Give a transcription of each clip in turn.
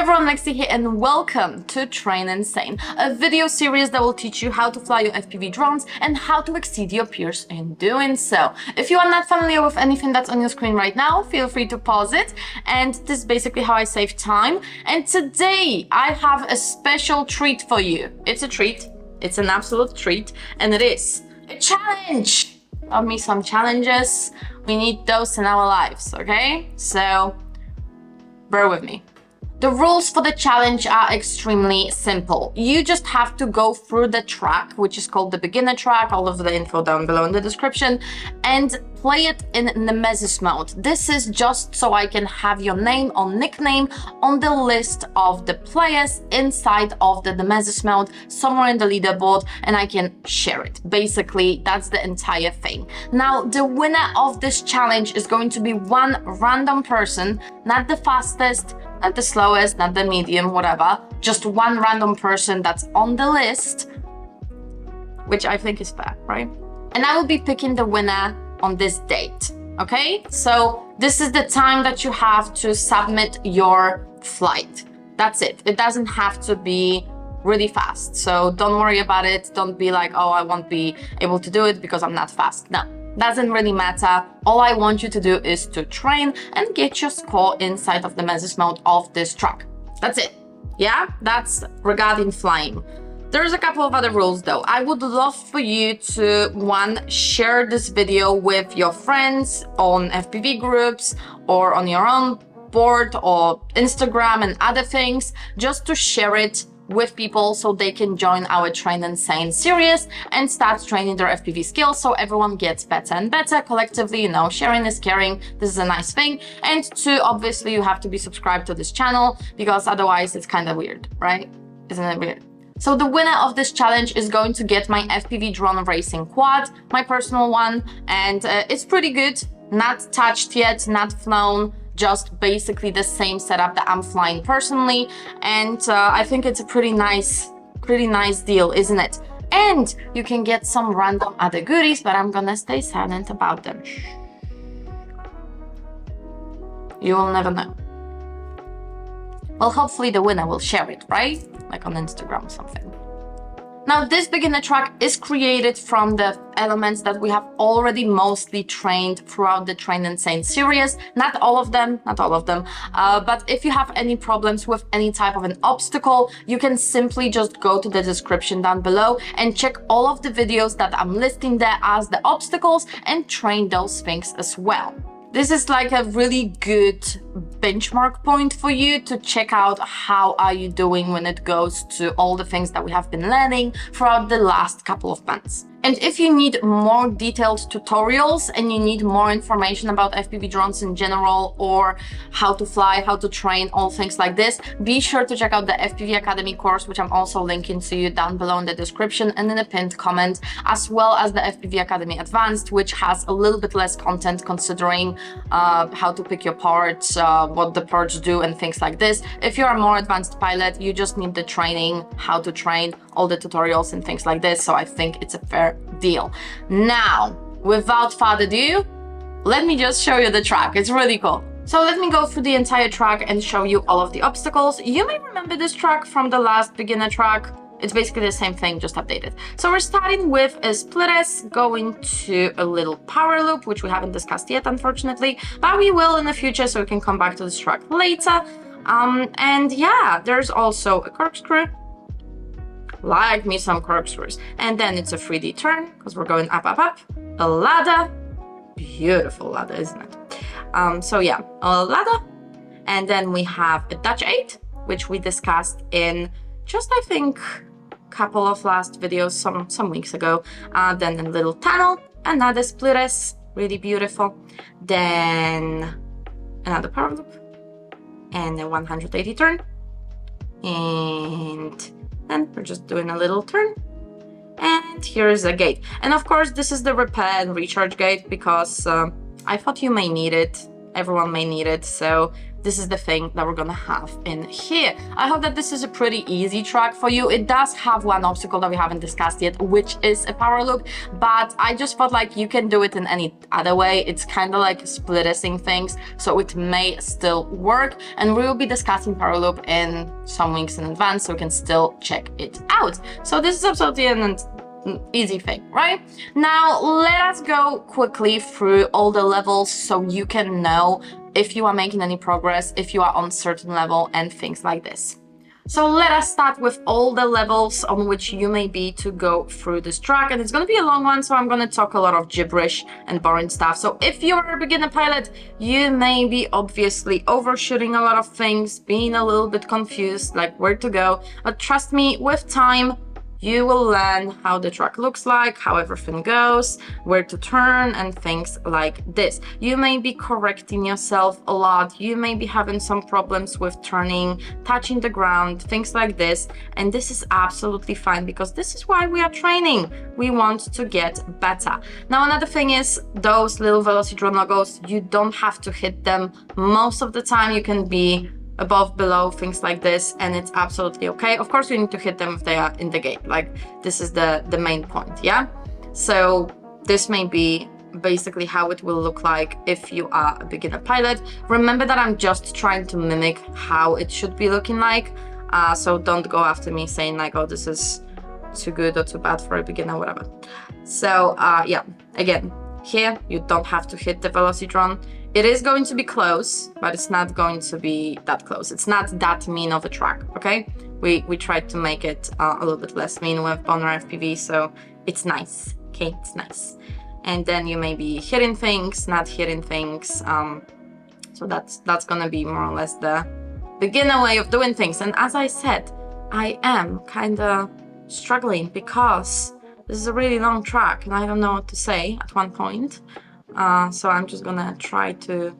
everyone, Lexi here and welcome to Train Insane, a video series that will teach you how to fly your FPV drones and how to exceed your peers in doing so. If you are not familiar with anything that's on your screen right now, feel free to pause it, and this is basically how I save time. And today I have a special treat for you. It's a treat, it's an absolute treat, and it is a challenge. Love me some challenges. We need those in our lives, okay? So bear with me. The rules for the challenge are extremely simple. You just have to go through the track, which is called the beginner track, all of the info down below in the description, and play it in Nemesis mode. This is just so I can have your name or nickname on the list of the players inside of the Nemesis mode, somewhere in the leaderboard, and I can share it. Basically, that's the entire thing. Now, the winner of this challenge is going to be one random person, not the fastest, not the slowest, not the medium, whatever, just one random person that's on the list, which I think is fair, right? And I will be picking the winner on this date, okay? So this is the time that you have to submit your flight. That's it. It doesn't have to be really fast. So don't worry about it. Don't be like, oh, I won't be able to do it because I'm not fast. No. Doesn't really matter. All I want you to do is to train and get your score inside of the Nemesis mode of this track. That's it. Yeah, that's regarding flying. There's a couple of other rules though. I would love for you to, one, share this video with your friends on FPV groups or on your own board or Instagram and other things, just to share it with people so they can join our Train Insane series and start training their FPV skills, so everyone gets better and better collectively. You know, sharing is caring. This is a nice thing. And two, obviously you have to be subscribed to this channel because otherwise it's kind of weird, right? Isn't it weird? So the winner of this challenge is going to get my FPV drone racing quad, my personal one, and it's pretty good. Not touched yet, not flown, just basically the same setup that I'm flying personally, and I think it's a pretty nice deal, isn't it? And you can get some random other goodies, but I'm gonna stay silent about them. Shh. You will never know. Well, hopefully the winner will share it, right? Like on Instagram or something. Now, this beginner track is created from the elements that we have already mostly trained throughout the Train Insane series. Not all of them, but if you have any problems with any type of an obstacle, you can simply just go to the description down below and check all of the videos that I'm listing there as the obstacles and train those things as well. This is like a really good benchmark point for you to check out how are you doing when it goes to all the things that we have been learning throughout the last couple of months. And if you need more detailed tutorials and you need more information about FPV drones in general, or how to fly, how to train, all things like this, be sure to check out the FPV Academy course, which I'm also linking to you down below in the description and in the pinned comment, as well as the FPV Academy Advanced, which has a little bit less content considering how to pick your parts, what the parts do and things like this. If you're a more advanced pilot, you just need the training, how to train, all the tutorials and things like this. So I think it's a fair deal. Now, without further ado, let me just show you the track. It's really cool. So let me go through the entire track and show you all of the obstacles. You may remember this track from the last beginner track. It's basically the same thing, just updated. So we're starting with a split S, going to a little power loop, which we haven't discussed yet, unfortunately, but we will in the future, so we can come back to this track later. And yeah, there's also a corkscrew. Like me some corkscrews. And then it's a 3D turn, because we're going up, up, up. A ladder. Beautiful ladder, isn't it? So yeah, a ladder. And then we have a Dutch 8, which we discussed in just, I think, couple of last videos, some weeks ago. Then a little tunnel, another split S, really beautiful. Then another power loop. And a 180 turn. And then we're just doing a little turn, and here's a gate. And of course, this is the repair and recharge gate because I thought you may need it everyone may need it. So this is the thing that we're gonna have in here. I hope that this is a pretty easy track for you. It does have one obstacle that we haven't discussed yet, which is a power loop, but I just felt like you can do it in any other way. It's kind of like splitting things, so it may still work, and we will be discussing power loop in some weeks in advance, so you can still check it out. So this is absolutely an easy thing, right? Now let us go quickly through all the levels so you can know if you are making any progress, if you are on certain level, and things like this. So let us start with all the levels on which you may be to go through this track, and it's going to be a long one, so I'm going to talk a lot of gibberish and boring stuff. So if you're a beginner pilot, you may be obviously overshooting a lot of things, being a little bit confused like where to go, but trust me, with time you will learn how the track looks like, how everything goes, where to turn, and things like this. You may be correcting yourself a lot. You may be having some problems with turning, touching the ground, things like this. And this is absolutely fine, because this is why we are training. We want to get better. Now, another thing is those little Velocidrone logos, you don't have to hit them. Most of the time you can be above, below, things like this, and it's absolutely okay. Of course, you need to hit them if they are in the gate. Like, this is the main point, yeah? So this may be basically how it will look like if you are a beginner pilot. Remember that I'm just trying to mimic how it should be looking like. So don't go after me saying like, oh, this is too good or too bad for a beginner, whatever. So yeah, again, here you don't have to hit the Velocidrone. It is going to be close, but it's not going to be that close. It's not that mean of a track, okay? We tried to make it a little bit less mean with Boner FPV, so it's nice, okay? It's nice. And then you may be hitting things, not hitting things. So that's gonna be more or less the beginner way of doing things. And as I said, I am kinda struggling because this is a really long track and I don't know what to say at one point. So I'm just gonna try to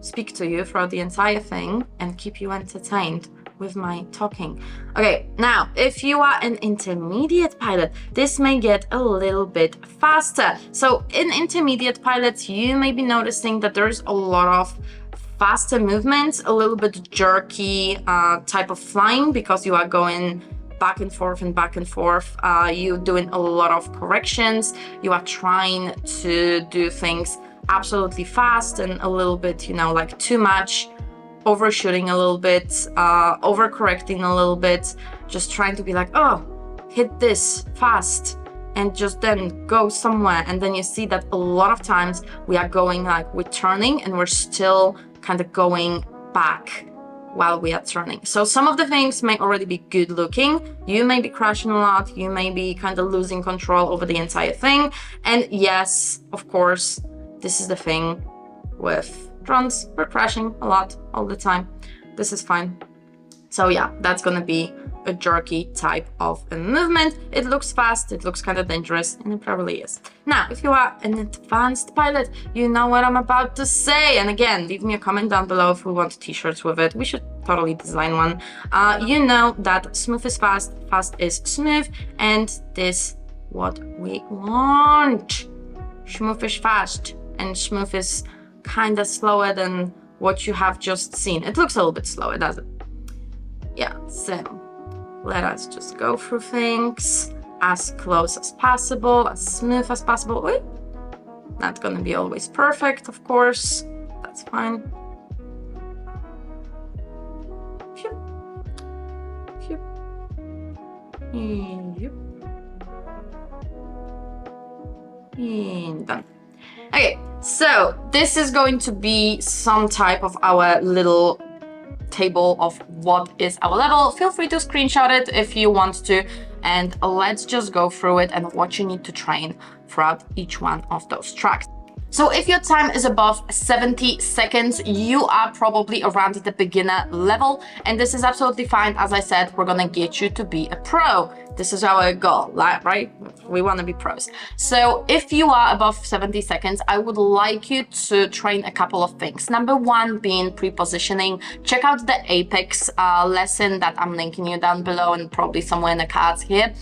speak to you throughout the entire thing and keep you entertained with my talking. Okay, now, if you are an intermediate pilot, this may get a little bit faster. So in intermediate pilots, you may be noticing that there's a lot of faster movements, a little bit jerky type of flying, because you are going back and forth and back and forth. You're doing a lot of corrections. You are trying to do things absolutely fast and a little bit, you know, like too much, overshooting a little bit, overcorrecting a little bit, just trying to be like, oh, hit this fast and just then go somewhere. And then you see that a lot of times we are going like we're turning and we're still kind of going back while we are turning. So some of the things may already be good looking. You may be crashing a lot. You may be kind of losing control over the entire thing. And yes, of course, this is the thing with drones. We're crashing a lot all the time. This is fine. So yeah, that's gonna be a jerky type of a movement. It looks fast, it looks kind of dangerous, and it probably is. Now, if you are an advanced pilot, you know what I'm about to say. And again, leave me a comment down below if we want t-shirts with it. We should totally design one. You know that smooth is fast, fast is smooth, and this what we want. Smooth is fast, and smooth is kind of slower than what you have just seen. It looks a little bit slower, does it? Yeah, so let us just go through things as close as possible, as smooth as possible. Wait, not gonna be always perfect, of course. That's fine. Phew. Phew. Yep. And done. Okay, so this is going to be some type of our little table of what is our level. Feel free to screenshot it if you want to, and let's just go through it and what you need to train throughout each one of those tracks. So if your time is above 70 seconds, you are probably around the beginner level, and this is absolutely fine. As I said, we're gonna get you to be a pro. This is our goal, right? We want to be pros. So if you are above 70 seconds, I would like you to train a couple of things. Number one being pre-positioning. Check out the Apex lesson that I'm linking you down below and probably somewhere in the cards here.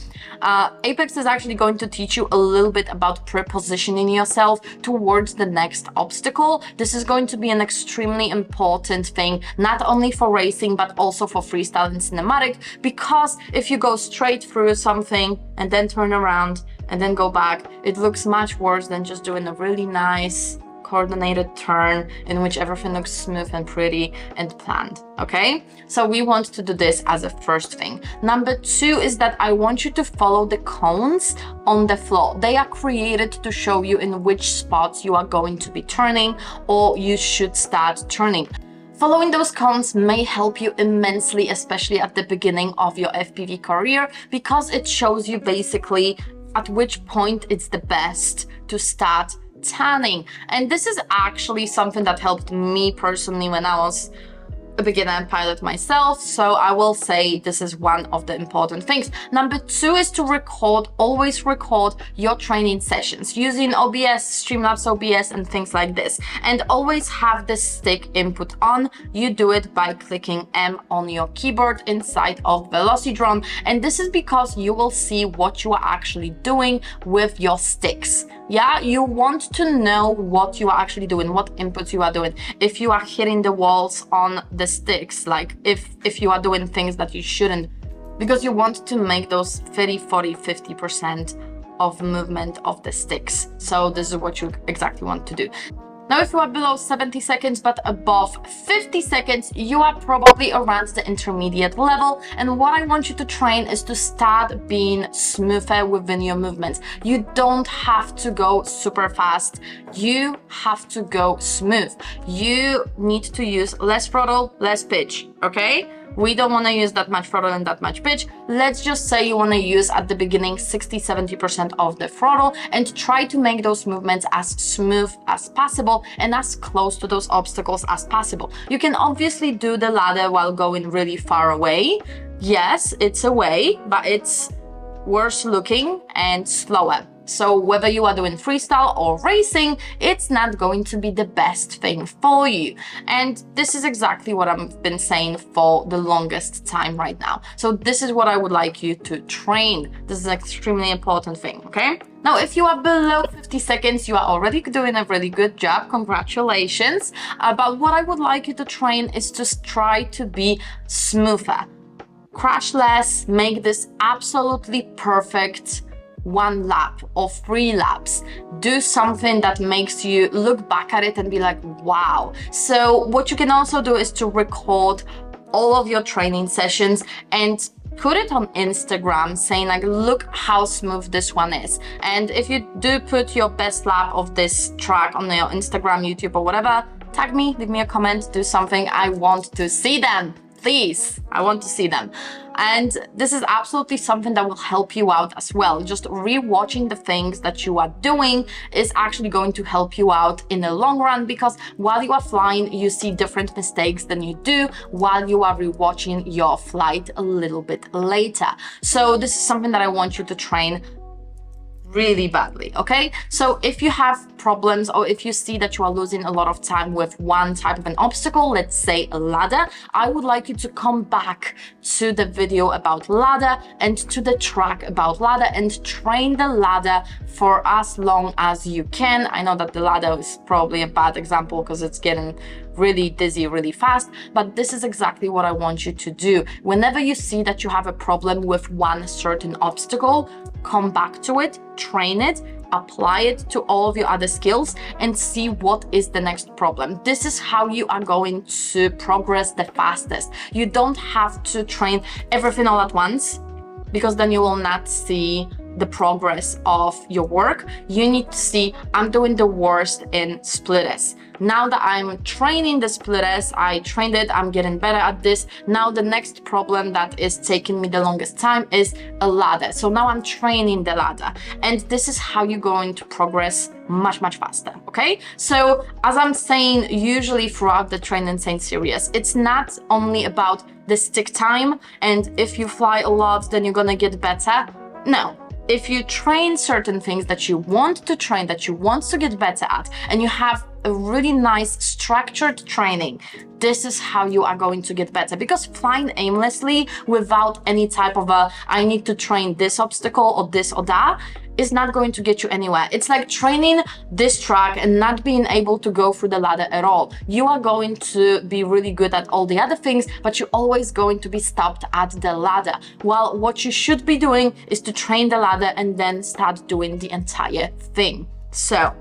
Apex is actually going to teach you a little bit about pre-positioning yourself towards towards the next obstacle. This is going to be an extremely important thing, not only for racing, but also for freestyle and cinematic, because if you go straight through something and then turn around and then go back, it looks much worse than just doing a really nice coordinated turn in which everything looks smooth and pretty and planned, okay? So we want to do this as a first thing. Number two is that I want you to follow the cones on the floor. They are created to show you in which spots you are going to be turning or you should start turning. Following those cones may help you immensely, especially at the beginning of your FPV career, because it shows you basically at which point it's the best to start tanning. And this is actually something that helped me personally when I was a beginner pilot myself, so I will say this is one of the important things. Number two is to record, always record your training sessions using OBS, Streamlabs OBS and things like this, and always have the stick input on. You do it by clicking M on your keyboard inside of Velocidrone, and this is because you will see what you are actually doing with your sticks. Yeah, you want to know what you are actually doing, what inputs you are doing. If you are hitting the walls on the sticks, like if you are doing things that you shouldn't, because you want to make those 30, 40, 50% of movement of the sticks. So this is what you exactly want to do. Now, if you are below 70 seconds but above 50 seconds, you are probably around the intermediate level. And what I want you to train is to start being smoother within your movements. You don't have to go super fast. You have to go smooth. You need to use less throttle, less pitch, okay? We don't want to use that much throttle and that much pitch. Let's just say you want to use at the beginning 60-70% of the throttle and try to make those movements as smooth as possible and as close to those obstacles as possible. You can obviously do the ladder while going really far away. Yes, it's away, but it's worse looking and slower. So whether you are doing freestyle or racing, it's not going to be the best thing for you. And this is exactly what I've been saying for the longest time right now. So this is what I would like you to train. This is an extremely important thing, okay? Now, if you are below 50 seconds, you are already doing a really good job. Congratulations. But what I would like you to train is to try to be smoother. Crash less, make this absolutely perfect 1 lap or 3 laps. Do something that makes you look back at it and be like, wow. So what you can also do is to record all of your training sessions and put it on Instagram saying like, look how smooth this one is. And if you do put your best lap of this track on your Instagram, YouTube or whatever, tag me, leave me a comment, do something. I want to see them. Please, I want to see them. And this is absolutely something that will help you out as well. Just rewatching the things that you are doing is actually going to help you out in the long run, because while you are flying, you see different mistakes than you do while you are rewatching your flight a little bit later. So this is something that I want you to train really badly, okay? So if you have problems or if you see that you are losing a lot of time with one type of an obstacle, let's say a ladder, I would like you to come back to the video about ladder and to the track about ladder and train the ladder for as long as you can. I know that the ladder is probably a bad example because it's getting really dizzy really fast, but this is exactly what I want you to do. Whenever you see that you have a problem with one certain obstacle, come back to it, train it, apply it to all of your other skills and see what is the next problem. This is how you are going to progress the fastest. You don't have to train everything all at once, because then you will not see the progress of your work. You need to see, I'm doing the worst in split S. Now that I'm training the split S, I trained it, I'm getting better at this. Now the next problem that is taking me the longest time is a ladder. So now I'm training the ladder. And this is how you're going to progress much faster, okay? So as I'm saying, usually throughout the Train Insane series, it's not only about the stick time and if you fly a lot, then you're gonna get better. No. If you train certain things that you want to train, that you want to get better at, and you have a really nice structured training, this is how you are going to get better. Because flying aimlessly without any type of I need to train this obstacle or this or that is not going to get you anywhere. It's like training this track and not being able to go through the ladder at all. You are going to be really good at all the other things, but you're always going to be stopped at the ladder. While what you should be doing is to train the ladder and then start doing the entire thing. So,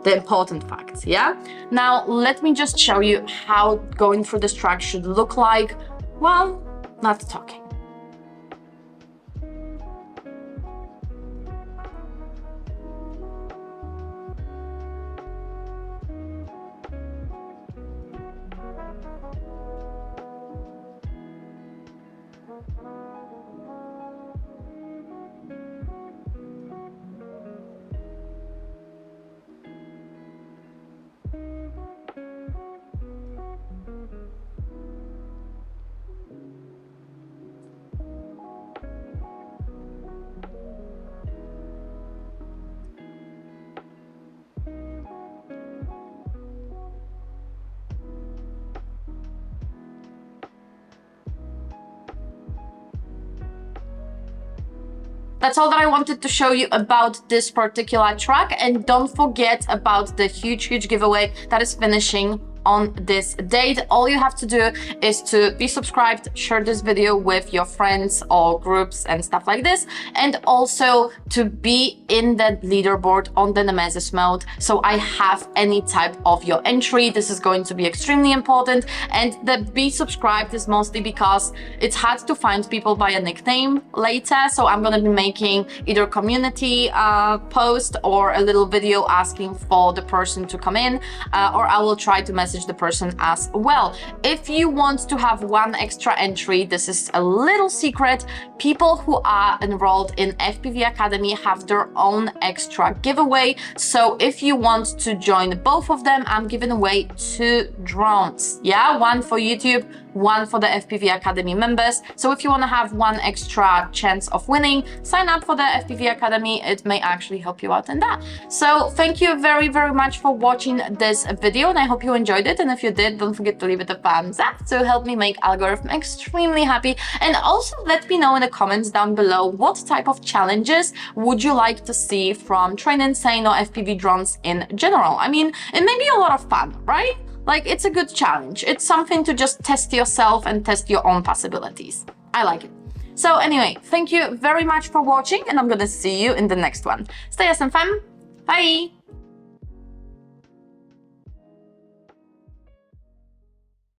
the important facts, yeah? Now, let me just show you how going through this track should look like while not talking. That's all that I wanted to show you about this particular track, and don't forget about the huge giveaway that is finishing on this date. All you have to do is to be subscribed, share this video with your friends or groups and stuff like this, and also to be in the leaderboard on the Nemesis mode, so I have any type of your entry. This is going to be extremely important, and the be subscribed is mostly because it's hard to find people by a nickname later, so I'm gonna be making either community post or a little video asking for the person to come in, or I will try to message the person as well. If you want to have one extra entry, this is a little secret. People who are enrolled in FPV Academy have their own extra giveaway. So if you want to join both of them, I'm giving away 2 drones. Yeah, one for YouTube, one for the FPV Academy members. So if you want to have one extra chance of winning, sign up for the FPV Academy. It may actually help you out in that. So thank you very much for watching this video, and I hope you enjoyed it. And if you did, don't forget to leave it a thumbs up to help me make algorithm extremely happy. And also let me know in the comments down below what type of challenges would you like to see from Train Insane or FPV drones in general. I mean, it may be a lot of fun, right? Like, it's a good challenge. It's something to just test yourself and test your own possibilities. I like it. So anyway, thank you very much for watching, and I'm gonna see you in the next one. Stay awesome, fam. Bye!